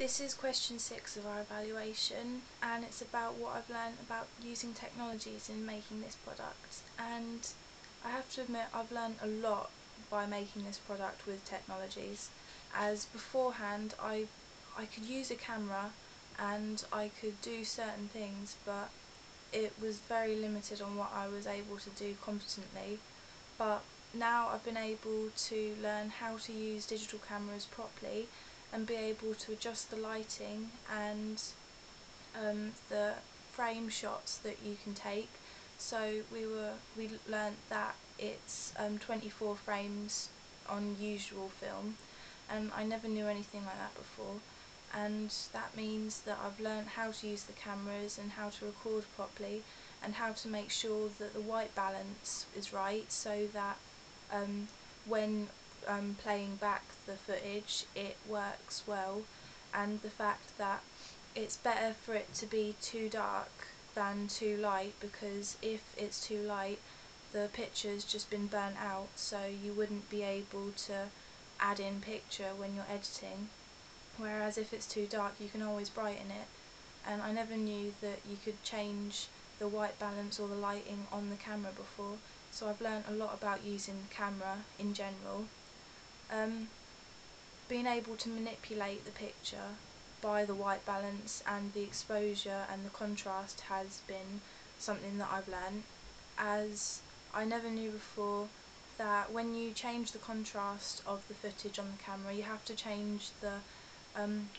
This is question 6 of our evaluation, and it's about what I've learned about using technologies in making this product. And I have to admit, I've learned a lot by making this product with technologies, as beforehand I could use a camera and I could do certain things, but it was very limited on what I was able to do competently. But now I've been able to learn how to use digital cameras properly and be able to adjust the lighting and the frame shots that you can take. So we learnt that it's 24 frames on usual film, and I never knew anything like that before. And that means that I've learnt how to use the cameras and how to record properly and how to make sure that the white balance is right, so that when playing back the footage it works well, and the fact that it's better for it to be too dark than too light, because if it's too light the picture's just been burnt out, so you wouldn't be able to add in picture when you're editing, whereas if it's too dark you can always brighten it. And I never knew that you could change the white balance or the lighting on the camera before, so I've learnt a lot about using the camera in general. Being able to manipulate the picture by the white balance and the exposure and the contrast has been something that I've learnt, as I never knew before that when you change the contrast of the footage on the camera you have to change the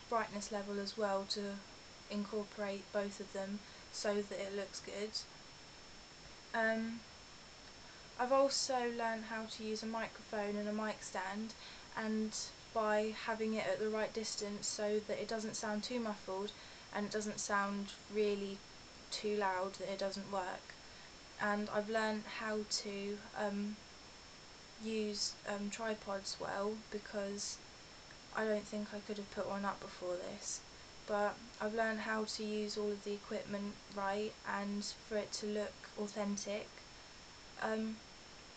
brightness level as well to incorporate both of them so that it looks good. I've also learned how to use a microphone and a mic stand, and by having it at the right distance so that it doesn't sound too muffled and it doesn't sound really too loud that it doesn't work. And I've learned how to use tripods well, because I don't think I could have put one up before this, but I've learned how to use all of the equipment right and for it to look authentic.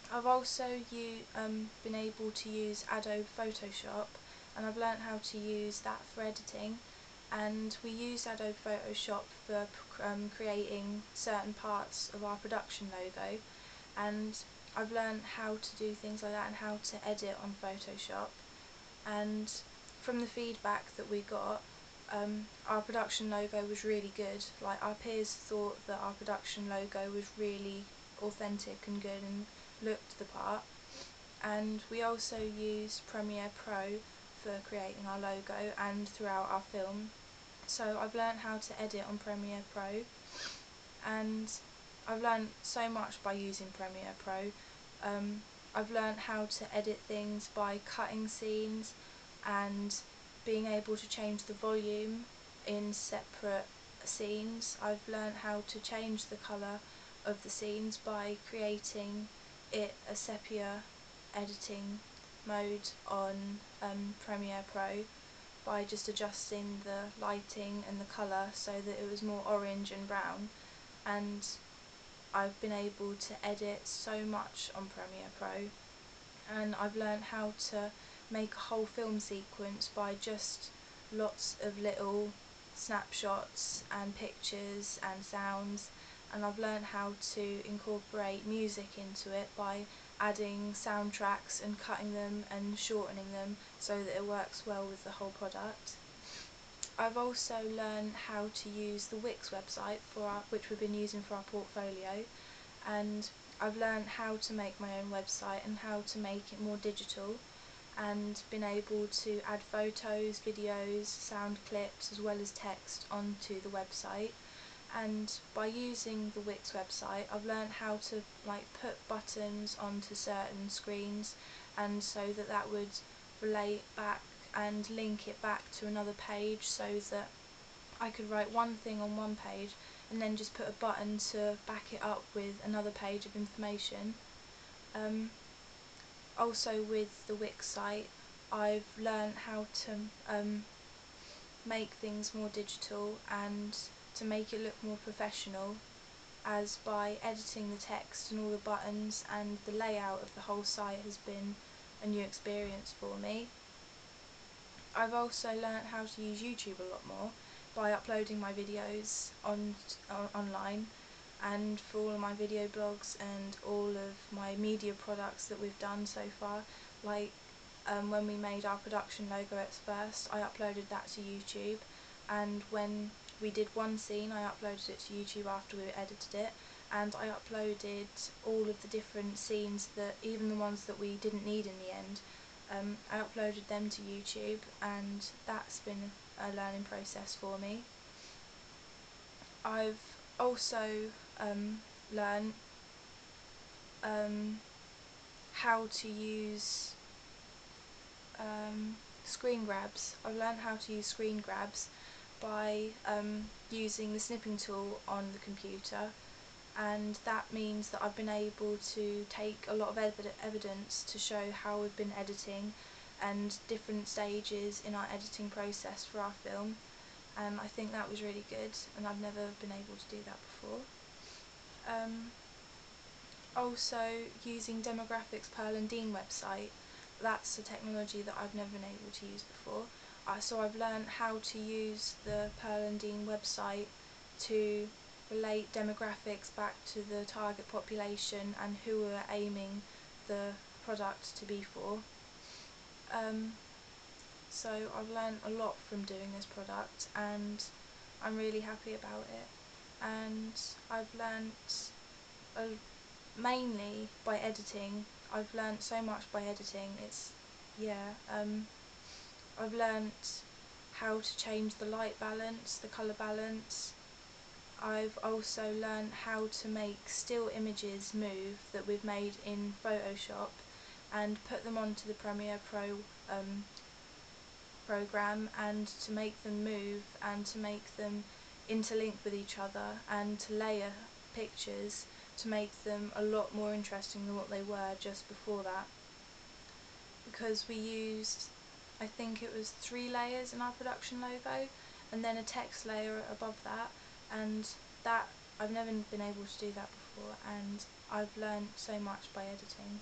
I've also been able to use Adobe Photoshop, and I've learnt how to use that for editing, and we use Adobe Photoshop for creating certain parts of our production logo, and I've learnt how to do things like that and how to edit on Photoshop. And from the feedback that we got, our production logo was really good. Like, our peers thought that our production logo was really authentic and good and looked the part. And we also used Premiere Pro for creating our logo and throughout our film, so I've learnt how to edit on Premiere Pro, and I've learnt so much by using Premiere Pro. I've learnt how to edit things by cutting scenes and being able to change the volume in separate scenes. I've learnt how to change the colour of the scenes by creating it a sepia editing mode on Premiere Pro, by just adjusting the lighting and the colour so that it was more orange and brown. And I've been able to edit so much on Premiere Pro, and I've learnt how to make a whole film sequence by just lots of little snapshots and pictures and sounds, and I've learnt how to incorporate music into it by adding soundtracks and cutting them and shortening them so that it works well with the whole product. I've also learned how to use the Wix website which we've been using for our portfolio, and I've learned how to make my own website and how to make it more digital, and been able to add photos, videos, sound clips as well as text onto the website. And by using the Wix website I've learned how to put buttons onto certain screens, and so that would relate back and link it back to another page, so that I could write one thing on one page and then just put a button to back it up with another page of information. Also with the Wix site I've learned how to make things more digital and to make it look more professional, as by editing the text and all the buttons and the layout of the whole site has been a new experience for me. I've also learnt how to use YouTube a lot more by uploading my videos online, and for all of my video blogs and all of my media products that we've done so far, like when we made our production logo at first, I uploaded that to YouTube, and when we did one scene I uploaded it to YouTube after we edited it, and I uploaded all of the different scenes, that even the ones that we didn't need in the end, I uploaded them to YouTube, and that's been a learning process for me. I've also learned how to use screen grabs. I've learned how to use screen grabs by using the snipping tool on the computer, and that means that I've been able to take a lot of evidence to show how we've been editing and different stages in our editing process for our film, and I think that was really good, and I've never been able to do that before. Also using Demographics Pearl and Dean website, that's a technology that I've never been able to use before. So I've learned how to use the Pearl and Dean website to relate demographics back to the target population and who we're aiming the product to be for. So I've learned a lot from doing this product, and I'm really happy about it. And I've learnt mainly by editing. I've learnt so much by editing. I've learnt how to change the light balance, the colour balance. I've also learnt how to make still images move that we've made in Photoshop and put them onto the Premiere Pro program, and to make them move and to make them interlink with each other and to layer pictures to make them a lot more interesting than what they were just before that. Because we used, I think it was 3 layers in our production logo, and then a text layer above that, and that I've never been able to do that before, and I've learned so much by editing.